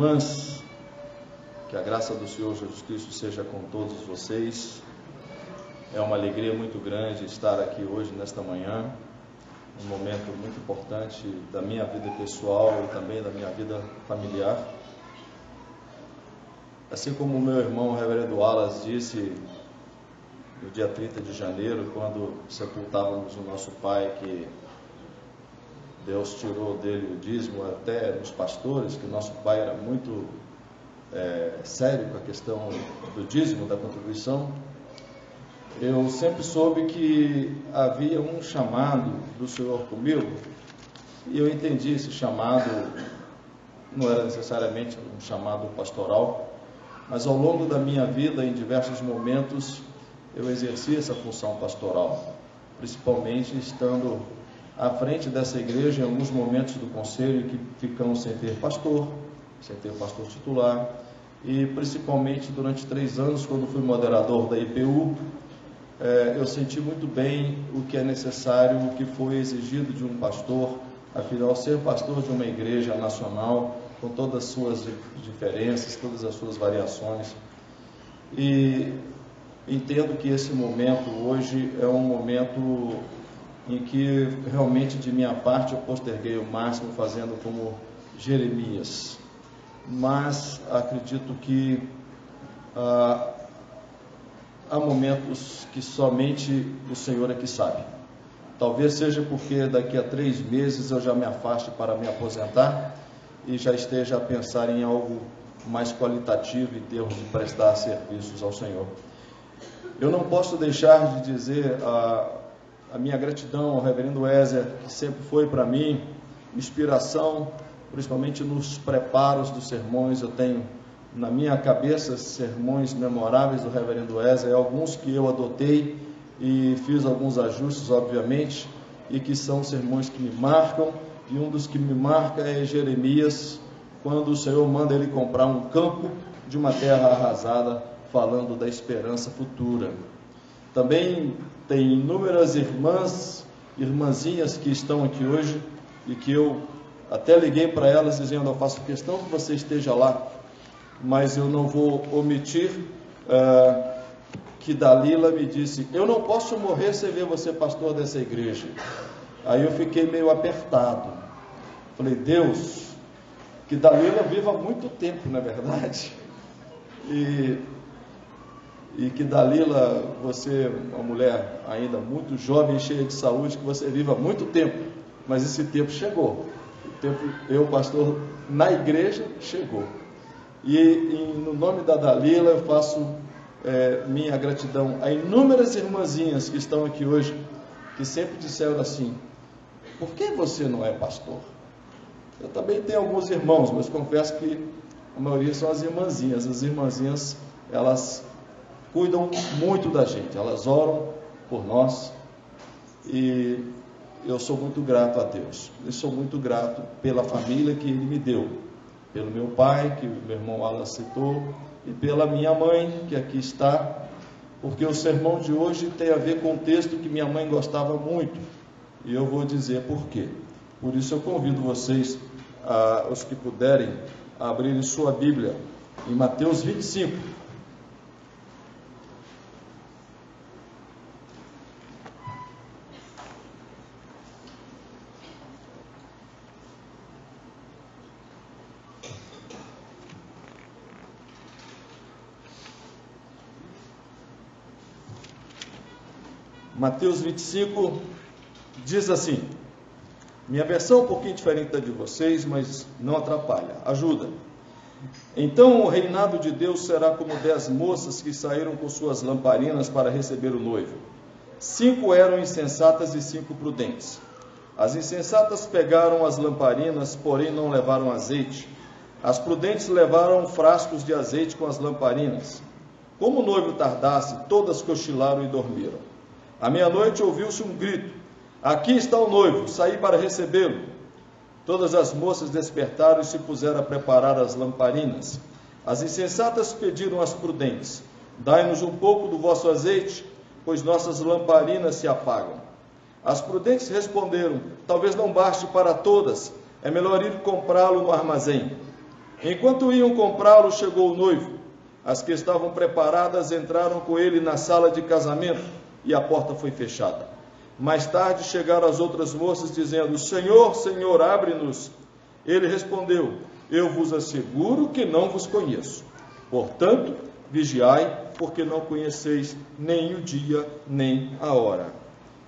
irmãs, que a graça do Senhor Jesus Cristo seja com todos vocês. É uma alegria muito grande estar aqui hoje, nesta manhã, um momento muito importante da minha vida pessoal e também da minha vida familiar. Assim como o meu irmão, o reverendo Wallace, disse no dia 30 de janeiro, quando sepultávamos o nosso pai, que Deus tirou dele o dízimo, até nos pastores, que o nosso pai era muito sério com a questão do dízimo, da contribuição. Eu sempre soube que havia um chamado do Senhor comigo, e eu entendi esse chamado, não era necessariamente um chamado pastoral, mas ao longo da minha vida, em diversos momentos, eu exerci essa função pastoral, principalmente estando à frente dessa igreja em alguns momentos do conselho que ficamos sem ter pastor titular, e principalmente durante 3 anos, quando fui moderador da IPU, eu senti muito bem o que é necessário, o que foi exigido de um pastor, afinal, ser pastor de uma igreja nacional, com todas as suas diferenças, todas as suas variações, e entendo que esse momento hoje é um momento em que realmente de minha parte eu posterguei o máximo, fazendo como Jeremias, mas acredito que há momentos que somente o Senhor é que sabe. Talvez seja porque daqui a 3 meses eu já me afaste para me aposentar e já esteja a pensar em algo mais qualitativo em termos de prestar serviços ao Senhor. Eu não posso deixar de dizer a minha gratidão ao reverendo Ézer, que sempre foi para mim inspiração, principalmente nos preparos dos sermões. Eu tenho na minha cabeça sermões memoráveis do reverendo Ézer, alguns que eu adotei e fiz alguns ajustes, obviamente, e que são sermões que me marcam, e um dos que me marca é Jeremias, quando o Senhor manda ele comprar um campo de uma terra arrasada, falando da esperança futura. Também tem inúmeras irmãzinhas que estão aqui hoje, e que eu até liguei para elas dizendo: eu faço questão que você esteja lá, mas eu não vou omitir que Dalila me disse: eu não posso morrer sem ver você pastor dessa igreja. Aí eu fiquei meio apertado, falei: Deus, que Dalila viva muito tempo, não é verdade? E que Dalila, você, uma mulher ainda muito jovem, cheia de saúde, que você viva muito tempo, mas esse tempo chegou, o tempo, eu pastor na igreja, chegou. E no nome da Dalila eu faço minha gratidão a inúmeras irmãzinhas que estão aqui hoje, que sempre disseram assim: por que você não é pastor? Eu também tenho alguns irmãos, mas confesso que a maioria são as irmãzinhas. As irmãzinhas, elas cuidam muito da gente, elas oram por nós, e eu sou muito grato a Deus. Eu sou muito grato pela família que Ele me deu, pelo meu pai, que o meu irmão Alan citou, e pela minha mãe, que aqui está, porque o sermão de hoje tem a ver com um texto que minha mãe gostava muito, e eu vou dizer por quê. Por isso eu convido vocês, os que puderem, a abrirem sua Bíblia em Mateus 25. Mateus 25 diz assim, minha versão é um pouquinho diferente da de vocês, mas não atrapalha, ajuda. Então o reinado de Deus será como 10 moças que saíram com suas lamparinas para receber o noivo. 5 eram insensatas e 5 prudentes. As insensatas pegaram as lamparinas, porém não levaram azeite. As prudentes levaram frascos de azeite com as lamparinas. Como o noivo tardasse, todas cochilaram e dormiram. À meia-noite ouviu-se um grito: aqui está o noivo, saí para recebê-lo. Todas as moças despertaram e se puseram a preparar as lamparinas. As insensatas pediram às prudentes: dai-nos um pouco do vosso azeite, pois nossas lamparinas se apagam. As prudentes responderam: talvez não baste para todas, é melhor ir comprá-lo no armazém. Enquanto iam comprá-lo, chegou o noivo. As que estavam preparadas entraram com ele na sala de casamento e a porta foi fechada. Mais tarde chegaram as outras moças dizendo: Senhor, Senhor, abre-nos. Ele respondeu: eu vos asseguro que não vos conheço. Portanto, vigiai, porque não conheceis nem o dia, nem a hora.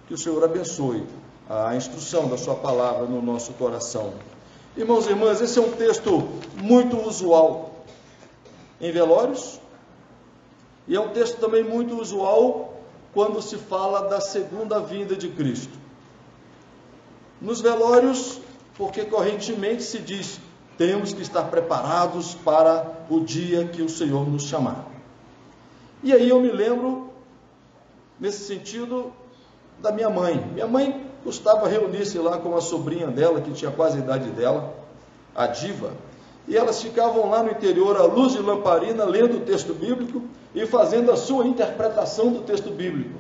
Que o Senhor abençoe a instrução da sua palavra no nosso coração. Irmãos e irmãs, esse é um texto muito usual em velórios, e é um texto também muito usual quando se fala da segunda vinda de Cristo. Nos velórios, porque correntemente se diz: temos que estar preparados para o dia que o Senhor nos chamar. E aí eu me lembro, nesse sentido, da minha mãe. Minha mãe costumava reunir-se lá com a sobrinha dela, que tinha quase a idade dela, a Diva, e elas ficavam lá no interior, à luz de lamparina, lendo o texto bíblico e fazendo a sua interpretação do texto bíblico.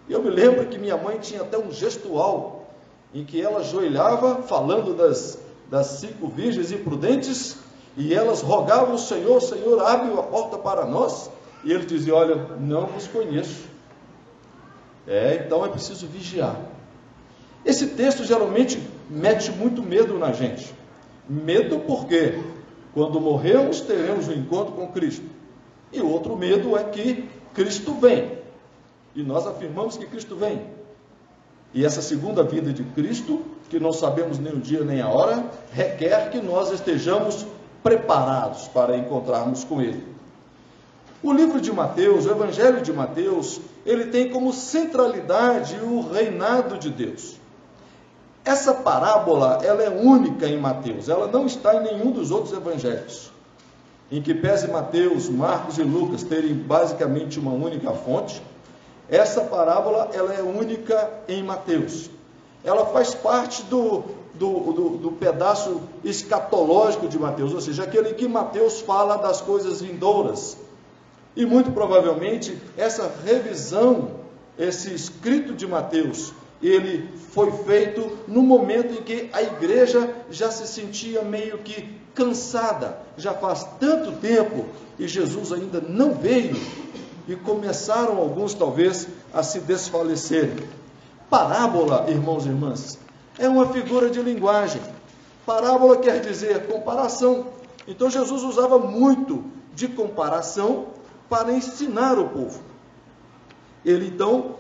E eu me lembro que minha mãe tinha até um gestual, em que ela ajoelhava, falando das 5 virgens imprudentes, e elas rogavam ao Senhor: Senhor, abre a porta para nós. E ele dizia: olha, não vos conheço. Então é preciso vigiar. Esse texto geralmente mete muito medo na gente. Medo porque quando morremos teremos um encontro com Cristo. E o outro medo é que Cristo vem. E nós afirmamos que Cristo vem. E essa segunda vinda de Cristo, que não sabemos nem o dia nem a hora, requer que nós estejamos preparados para encontrarmos com Ele. O livro de Mateus, o Evangelho de Mateus, ele tem como centralidade o reinado de Deus. Essa parábola, ela é única em Mateus, ela não está em nenhum dos outros evangelhos. Em que pese Mateus, Marcos e Lucas terem basicamente uma única fonte, essa parábola ela é única em Mateus. Ela faz parte do pedaço escatológico de Mateus, ou seja, aquele que Mateus fala das coisas vindouras. E muito provavelmente essa revisão, esse escrito de Mateus, ele foi feito no momento em que a igreja já se sentia meio que cansada. Já faz tanto tempo e Jesus ainda não veio. E começaram alguns talvez a se desfalecerem. Parábola, irmãos e irmãs, é uma figura de linguagem. Parábola quer dizer comparação. Então Jesus usava muito de comparação para ensinar o povo. Ele então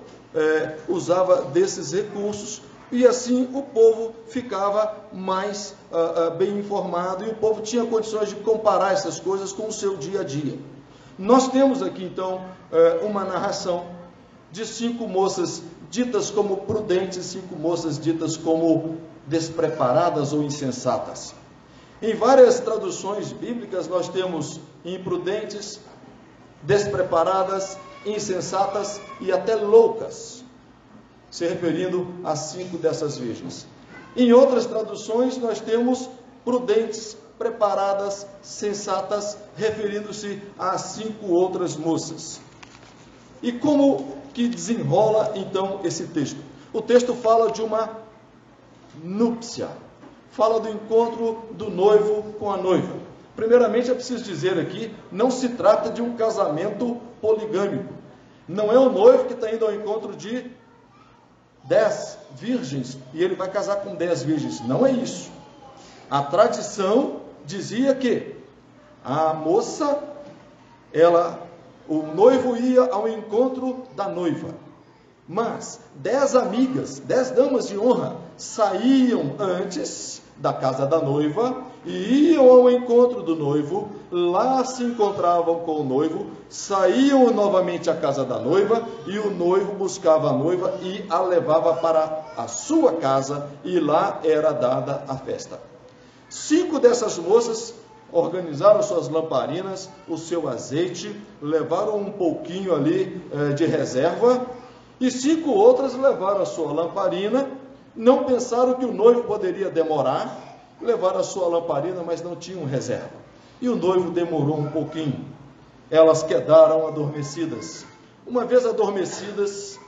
usava desses recursos e assim o povo ficava mais bem informado e o povo tinha condições de comparar essas coisas com o seu dia a dia. Nós temos aqui então uma narração de 5 moças ditas como prudentes, 5 moças ditas como despreparadas ou insensatas. Em várias traduções bíblicas nós temos imprudentes, despreparadas, insensatas e até loucas, se referindo a 5 dessas virgens. Em outras traduções nós temos prudentes, preparadas, sensatas, referindo-se a 5 outras moças. E como que desenrola então esse texto? O texto fala de uma núpcia, fala do encontro do noivo com a noiva. Primeiramente, é preciso dizer aqui, não se trata de um casamento poligâmico. Não é o noivo que está indo ao encontro de 10 virgens e ele vai casar com 10 virgens. Não é isso. A tradição dizia que a moça, o noivo ia ao encontro da noiva. Mas 10 amigas, 10 damas de honra, saíam antes da casa da noiva e iam ao encontro do noivo, lá se encontravam com o noivo, saíam novamente à casa da noiva e o noivo buscava a noiva e a levava para a sua casa e lá era dada a festa. 5 dessas moças organizaram suas lamparinas, o seu azeite, levaram um pouquinho ali de reserva e 5 outras levaram a sua lamparina. Não pensaram que o noivo poderia demorar, levaram a sua lamparina, mas não tinham reserva. E o noivo demorou um pouquinho. Elas quedaram adormecidas. Uma vez adormecidas,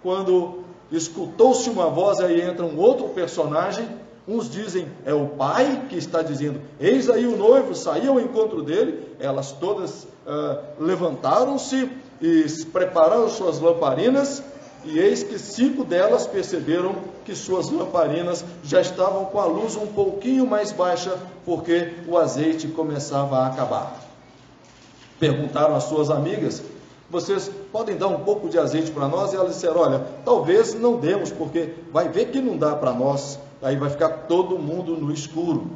quando escutou-se uma voz, aí entra um outro personagem, Uns dizem, é o pai que está dizendo, eis aí o noivo, saiu ao encontro dele. Elas todas levantaram-se e prepararam suas lamparinas, e eis que 5 delas perceberam que suas lamparinas já estavam com a luz um pouquinho mais baixa, porque o azeite começava a acabar. Perguntaram às suas amigas, vocês podem dar um pouco de azeite para nós? E elas disseram, olha, talvez não demos, porque vai ver que não dá para nós, aí vai ficar todo mundo no escuro.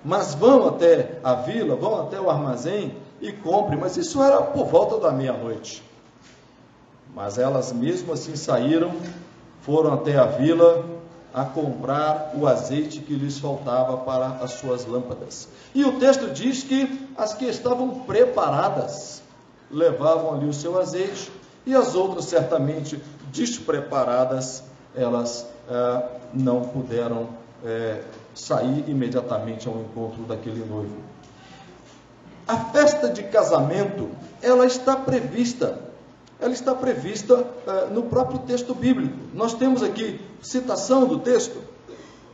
Mas vão até a vila, vão até o armazém e comprem. Mas isso era por volta da meia-noite. Mas elas mesmo assim saíram, foram até a vila a comprar o azeite que lhes faltava para as suas lâmpadas. E o texto diz que as que estavam preparadas levavam ali o seu azeite, e as outras certamente despreparadas, elas não puderam sair imediatamente ao encontro daquele noivo. A festa de casamento, ela está prevista no próprio texto bíblico. Nós temos aqui citação do texto,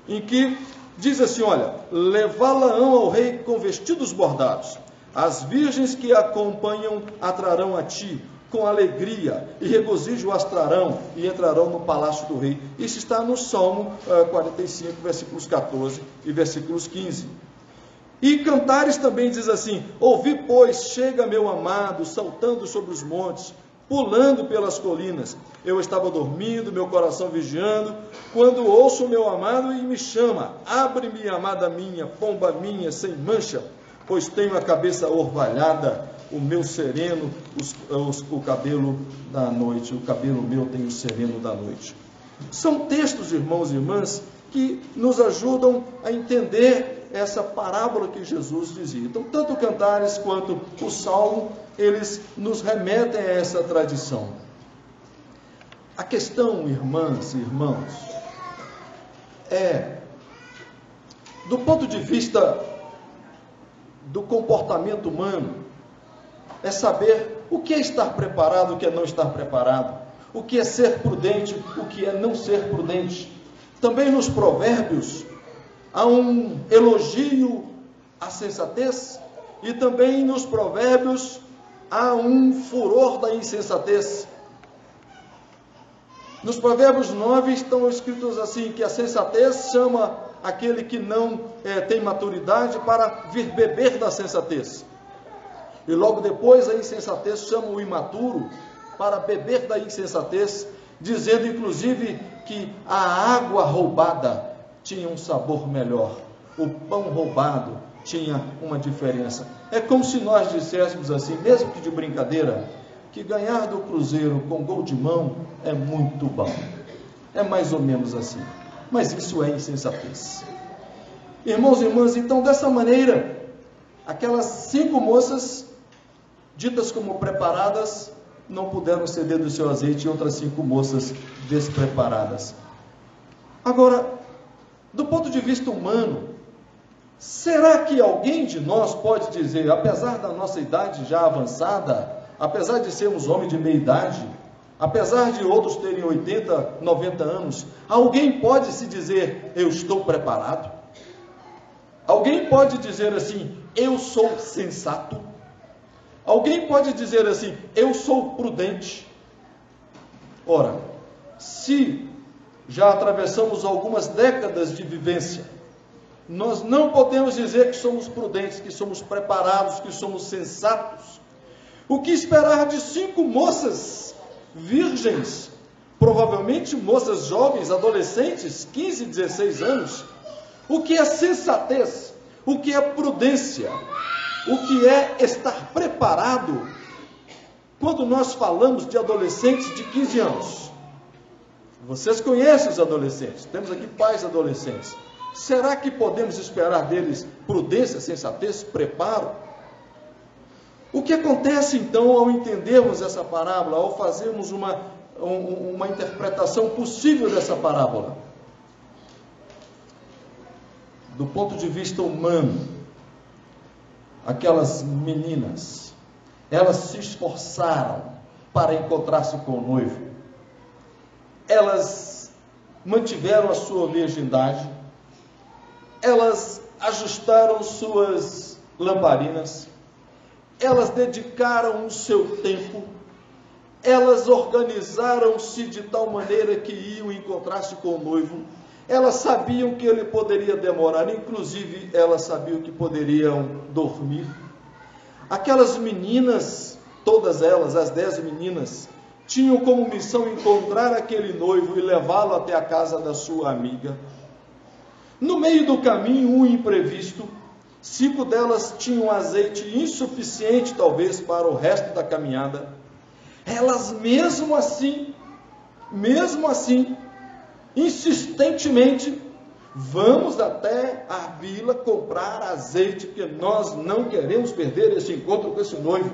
em que diz assim, olha, levá-la-ão ao rei com vestidos bordados, as virgens que a acompanham atrarão a ti, com alegria e regozijo as trarão, e entrarão no palácio do rei. Isso está no Salmo 45, versículos 14 e versículos 15. E Cantares também diz assim, ouvi, pois, chega meu amado, saltando sobre os montes, pulando pelas colinas. Eu estava dormindo, meu coração vigiando, quando ouço o meu amado e me chama, abre-me, amada minha, pomba minha, sem mancha, pois tenho a cabeça orvalhada, o meu sereno, o cabelo da noite, o cabelo meu tem o sereno da noite. São textos, irmãos e irmãs, que nos ajudam a entender essa parábola que Jesus dizia. Então, tanto o Cantares quanto o Salmo, eles nos remetem a essa tradição. A questão, irmãs e irmãos, do ponto de vista do comportamento humano, é saber o que é estar preparado, o que é não estar preparado, o que é ser prudente, o que é não ser prudente. Também nos provérbios há um elogio à sensatez, e também nos provérbios há um furor da insensatez. Nos provérbios 9 estão escritos assim, que a sensatez chama aquele que não tem maturidade para vir beber da sensatez. E logo depois a insensatez chama o imaturo para beber da insensatez, dizendo inclusive que a água roubada tinha um sabor melhor, o pão roubado tinha uma diferença. É como se nós disséssemos assim, mesmo que de brincadeira, que ganhar do Cruzeiro com gol de mão é muito bom. É mais ou menos assim. Mas isso é insensatez. Irmãos e irmãs, então dessa maneira, aquelas 5 moças, ditas como preparadas, não puderam ceder do seu azeite, e outras 5 moças despreparadas. Agora, do ponto de vista humano, será que alguém de nós pode dizer, apesar da nossa idade já avançada, apesar de sermos homens de meia idade, apesar de outros terem 80, 90 anos, alguém pode se dizer, eu estou preparado? Alguém pode dizer assim, eu sou sensato? Alguém pode dizer assim, eu sou prudente? Ora, se já atravessamos algumas décadas de vivência, nós não podemos dizer que somos prudentes, que somos preparados, que somos sensatos. O que esperar de 5 moças virgens, provavelmente moças jovens, adolescentes, 15, 16 anos? O que é sensatez? O que é prudência? O que é estar preparado? Quando nós falamos de adolescentes de 15 anos, vocês conhecem os adolescentes, temos aqui pais adolescentes. Será que podemos esperar deles prudência, sensatez, preparo? O que acontece então ao entendermos essa parábola, ao fazermos uma interpretação possível dessa parábola? Do ponto de vista humano, aquelas meninas, elas se esforçaram para encontrar-se com o noivo. Elas mantiveram a sua virgindade, elas ajustaram suas lamparinas, elas dedicaram o seu tempo, elas organizaram-se de tal maneira que iam encontrar-se com o noivo. Elas sabiam que ele poderia demorar, inclusive elas sabiam que poderiam dormir. Aquelas meninas, todas elas, as 10 meninas, tinham como missão encontrar aquele noivo e levá-lo até a casa da sua amiga. No meio do caminho, um imprevisto. 5 delas tinham azeite insuficiente, talvez, para o resto da caminhada. Elas, mesmo assim, insistentemente, vamos até a vila comprar azeite, porque nós não queremos perder esse encontro com esse noivo.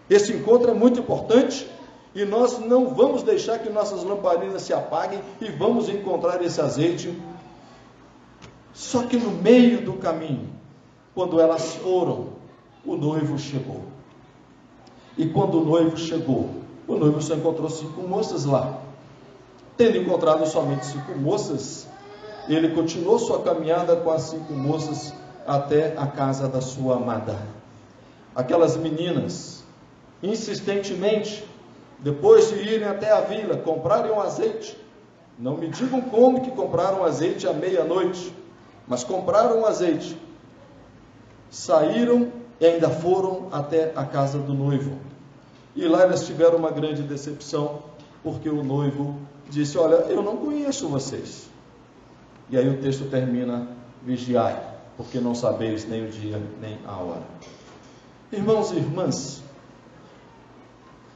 Esse encontro é muito importante e nós não vamos deixar que nossas lamparinas se apaguem e vamos encontrar esse azeite. Só que no meio do caminho, quando elas foram, o noivo chegou. E quando o noivo chegou, o noivo só encontrou 5 moças lá. Tendo encontrado somente 5 moças, ele continuou sua caminhada com as 5 moças até a casa da sua amada. Aquelas meninas, insistentemente, depois de irem até a vila, comprarem um azeite. Não me digam como que compraram azeite à meia-noite, mas compraram um azeite. Saíram e ainda foram até a casa do noivo. E lá elas tiveram uma grande decepção, porque o noivo disse: olha, eu não conheço vocês. E aí o texto termina: vigiai, porque não sabeis nem o dia nem a hora. Irmãos e irmãs,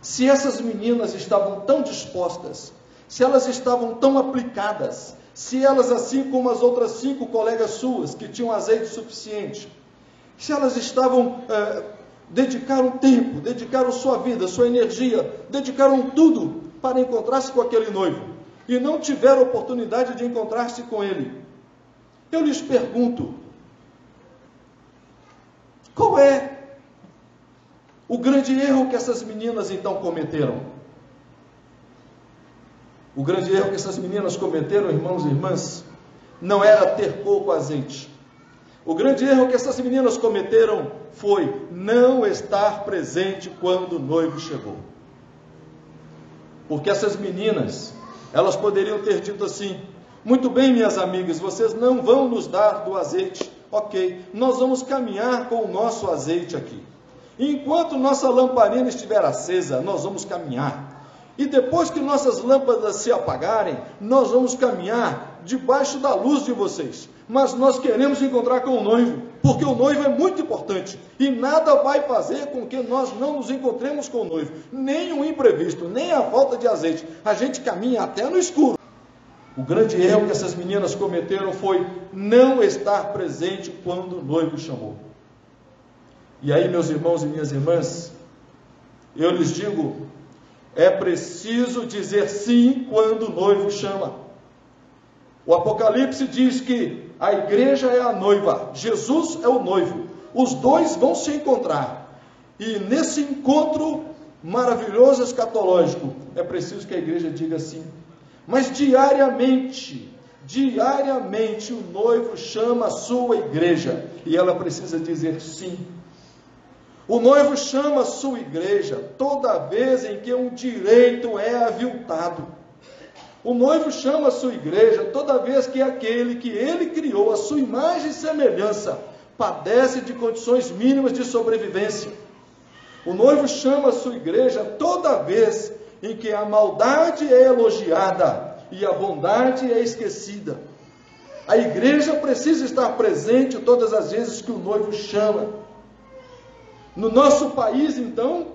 se essas meninas estavam tão dispostas, se elas estavam tão aplicadas, se elas, assim como as outras 5 colegas suas, que tinham azeite suficiente, se elas estavam, dedicaram tempo, dedicaram sua vida, sua energia, dedicaram tudo para encontrar-se com aquele noivo, e não tiveram oportunidade de encontrar-se com ele, eu lhes pergunto, qual é o grande erro que essas meninas então cometeram? O grande erro que essas meninas cometeram, irmãos e irmãs, não era ter pouco azeite. O grande erro que essas meninas cometeram foi não estar presente quando o noivo chegou. Porque essas meninas, elas poderiam ter dito assim: muito bem, minhas amigas, vocês não vão nos dar do azeite, ok, nós vamos caminhar com o nosso azeite aqui. Enquanto nossa lamparina estiver acesa, nós vamos caminhar. E depois que nossas lâmpadas se apagarem, nós vamos caminhar debaixo da luz de vocês. Mas nós queremos encontrar com o noivo, porque o noivo é muito importante. E nada vai fazer com que nós não nos encontremos com o noivo. Nem um imprevisto, nem a falta de azeite. A gente caminha até no escuro. O grande erro que essas meninas cometeram foi não estar presente quando o noivo chamou. E aí, meus irmãos e minhas irmãs, eu lhes digo, é preciso dizer sim quando o noivo chama. O Apocalipse diz que a igreja é a noiva, Jesus é o noivo. Os dois vão se encontrar. E nesse encontro maravilhoso escatológico, é preciso que a igreja diga sim. Mas diariamente o noivo chama a sua igreja e ela precisa dizer sim. O noivo chama a sua igreja toda vez em que um direito é aviltado. O noivo chama a sua igreja toda vez que aquele que ele criou, a sua imagem e semelhança, padece de condições mínimas de sobrevivência. O noivo chama a sua igreja toda vez em que a maldade é elogiada e a bondade é esquecida. A igreja precisa estar presente todas as vezes que o noivo chama. No nosso país, então,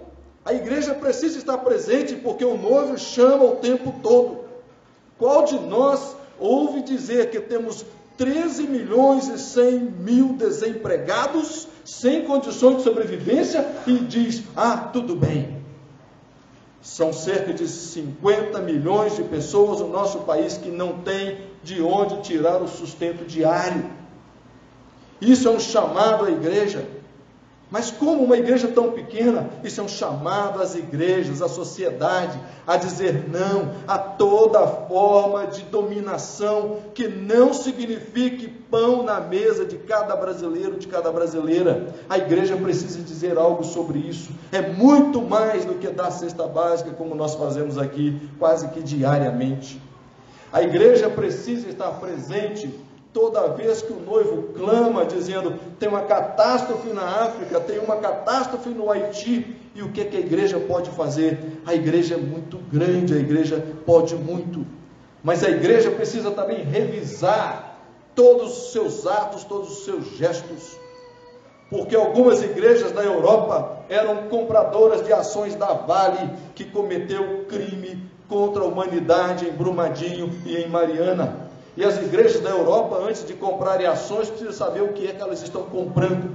a igreja precisa estar presente porque o noivo chama o tempo todo. Qual de nós ouve dizer que temos 13 milhões e 100 mil desempregados, sem condições de sobrevivência, e diz: ah, tudo bem. São cerca de 50 milhões de pessoas no nosso país que não têm de onde tirar o sustento diário. Isso é um chamado à igreja. Mas como uma igreja tão pequena? Isso é um chamado às igrejas, à sociedade, a dizer não a toda forma de dominação que não signifique pão na mesa de cada brasileiro, de cada brasileira. A igreja precisa dizer algo sobre isso. É muito mais do que dar cesta básica, como nós fazemos aqui, quase que diariamente. A igreja precisa estar presente toda vez que o noivo clama, dizendo, tem uma catástrofe na África, tem uma catástrofe no Haiti, e o que a igreja pode fazer? A igreja é muito grande, a igreja pode muito, mas a igreja precisa também revisar todos os seus atos, todos os seus gestos, porque algumas igrejas da Europa eram compradoras de ações da Vale, que cometeu crime contra a humanidade em Brumadinho e em Mariana. E as igrejas da Europa, antes de comprarem ações, precisam saber o que é que elas estão comprando,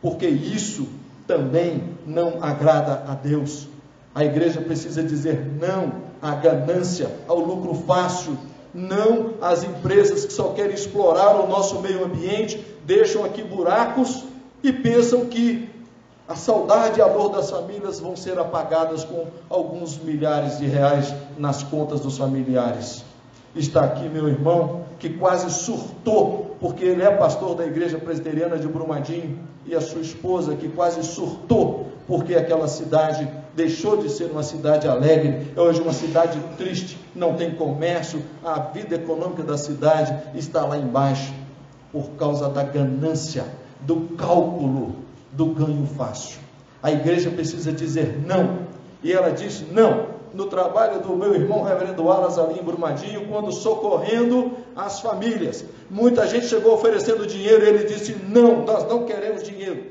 porque isso também não agrada a Deus. A igreja precisa dizer não à ganância, ao lucro fácil, não às empresas que só querem explorar o nosso meio ambiente, deixam aqui buracos e pensam que a saudade e a dor das famílias vão ser apagadas com alguns milhares de reais nas contas dos familiares. Está aqui meu irmão, que quase surtou, porque ele é pastor da igreja presbiteriana de Brumadinho, e a sua esposa, que quase surtou, porque aquela cidade deixou de ser uma cidade alegre, é hoje uma cidade triste, não tem comércio, a vida econômica da cidade está lá embaixo, por causa da ganância, do cálculo, do ganho fácil. A igreja precisa dizer não, e ela diz não, no trabalho do meu irmão reverendo Wallace ali em Brumadinho, quando socorrendo as famílias. Muita gente chegou oferecendo dinheiro e ele disse, não, nós não queremos dinheiro.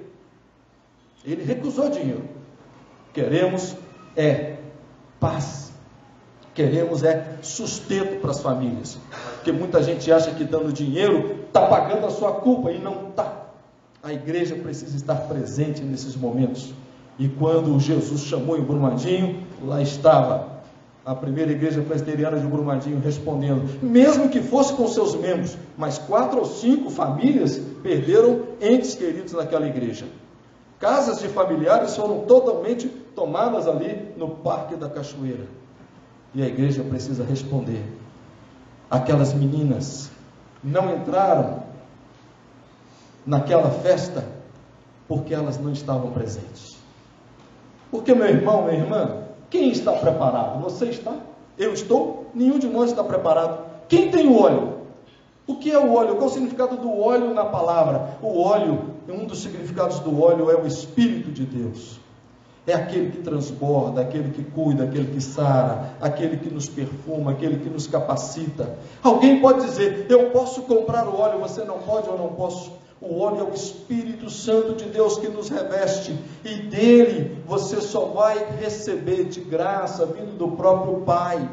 Ele recusou dinheiro. Queremos é paz. Queremos é sustento para as famílias. Porque muita gente acha que dando dinheiro está pagando a sua culpa, e não está. A igreja precisa estar presente nesses momentos. E quando Jesus chamou em Brumadinho, lá estava a primeira igreja presbiteriana de Brumadinho respondendo, mesmo que fosse com seus membros, mas 4 ou 5 famílias perderam entes queridos naquela igreja. Casas de familiares foram totalmente tomadas ali no Parque da Cachoeira. E a igreja precisa responder. Aquelas meninas não entraram naquela festa porque elas não estavam presentes. Porque, meu irmão, minha irmã, quem está preparado? Você está? Eu estou? Nenhum de nós está preparado. Quem tem o óleo? O que é o óleo? Qual é o significado do óleo na palavra? O óleo, um dos significados do óleo é o Espírito de Deus. É aquele que transborda, aquele que cuida, aquele que sara, aquele que nos perfuma, aquele que nos capacita. Alguém pode dizer, eu posso comprar o óleo, você não pode ou não posso? O óleo é o Espírito Santo de Deus que nos reveste, e dele você só vai receber de graça, vindo do próprio Pai.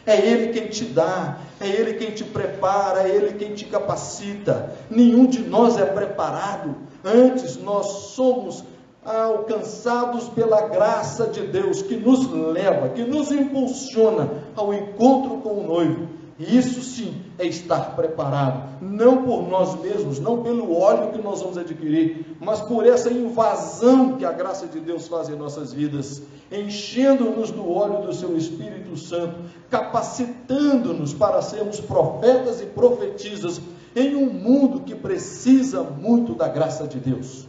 É Ele quem te dá, é Ele quem te prepara, é Ele quem te capacita. Nenhum de nós é preparado, antes nós somos alcançados pela graça de Deus, que nos leva, que nos impulsiona ao encontro com o noivo. E isso sim é estar preparado, não por nós mesmos, não pelo óleo que nós vamos adquirir, mas por essa invasão que a graça de Deus faz em nossas vidas, enchendo-nos do óleo do seu Espírito Santo, capacitando-nos para sermos profetas e profetisas em um mundo que precisa muito da graça de Deus,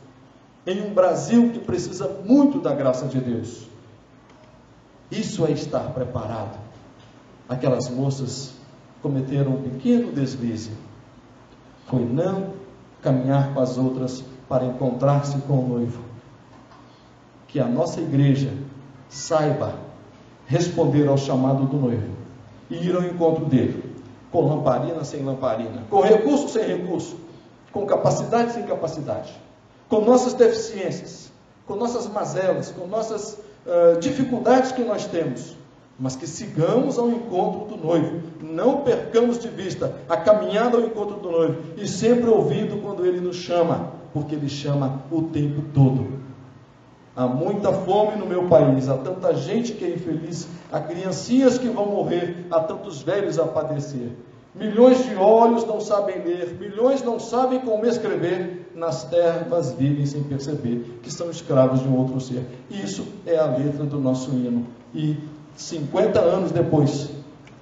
em um Brasil que precisa muito da graça de Deus. Isso é estar preparado. Aquelas moças cometeram um pequeno deslize, foi não caminhar com as outras para encontrar-se com o noivo. Que a nossa igreja saiba responder ao chamado do noivo e ir ao encontro dele, com lamparina, sem lamparina, com recurso, sem recurso, com capacidade, sem capacidade, com nossas deficiências, com nossas mazelas, com nossas dificuldades que nós temos, mas que sigamos ao encontro do noivo, não percamos de vista a caminhada ao encontro do noivo, e sempre ouvindo quando ele nos chama, porque ele chama o tempo todo. Há muita fome no meu país, há tanta gente que é infeliz, há criancinhas que vão morrer, há tantos velhos a padecer, milhões de olhos não sabem ler, milhões não sabem como escrever, nas trevas vivem sem perceber que são escravos de um outro ser. Isso é a letra do nosso hino. E 50 anos depois,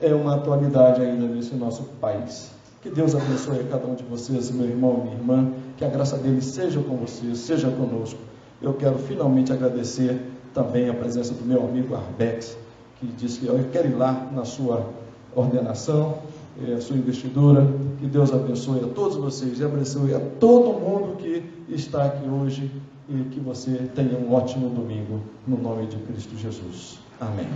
é uma atualidade ainda nesse nosso país. Que Deus abençoe a cada um de vocês, meu irmão e minha irmã, que a graça dele seja com vocês, seja conosco. Eu quero finalmente agradecer também a presença do meu amigo Arbex, que disse que eu quero ir lá na sua ordenação, a sua investidura. Que Deus abençoe a todos vocês e abençoe a todo mundo que está aqui hoje, e que você tenha um ótimo domingo, no nome de Cristo Jesus. Amém.